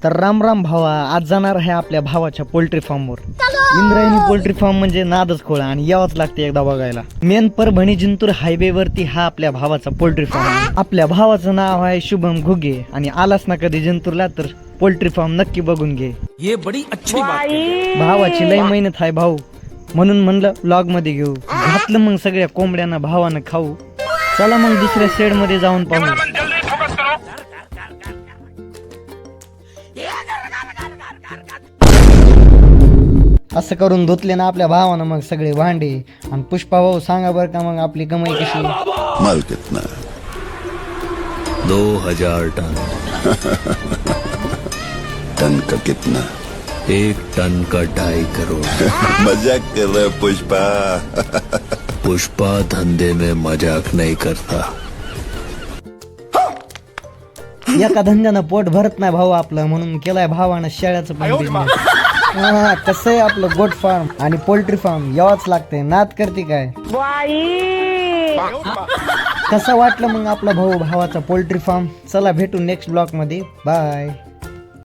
तर राम राम भावा, आज जाणार आहे आपल्या भावाच्या पोल्ट्री फार्मवर. इंद्रायणी पोल्ट्री फार्म म्हणजे नादच खोळा आणि यावंच लागते एकदा बघायला. मेन परभणी जिंतूर हायवे वरती हा आपल्या भावाचा पोल्ट्री फार्म आहे. आपल्या भावाचं नाव आहे शुभम घुगे आणि आलास ना कधी जिंतूरला तर पोल्ट्री फार्म नक्की बघून घे. ये बड़ी अच्छी बात है. भावाची लय मेहनत आहे भाऊ, म्हणून म्हणलं व्लॉग मध्ये घेऊ. घातलं मग सगळ्या कोंबड्यांना भावानं खाऊ. चला मग दुसऱ्या शेड मध्ये जाऊन पाहू. असं करून धुतले ना आपल्या भावानं मग सगळे भांडे. आणि पुष्पा भाऊ सांगा बरं का मग आपली कमाई कशी? माल कितना? 2000 टन. टन का कितना? 1 टन का 2.5 करोड़. मजाक कर रहे पुष्पा. पुष्पा धंधे में मजाक नहीं करता. एका धंद्यानं पोट भरत नाही भाऊ आपलं, म्हणून केलाय भावानं शेळ्याचं पण बिझनेस. कसं आहे आपलं गोट फार्म आणि पोल्ट्री फार्म यावंच लागतंय. नाद करते काय? कसं वाटलं मग आपला भावाचा पोल्ट्री फार्म? चला भेटू नेक्स्ट ब्लॉग मध्ये. बाय.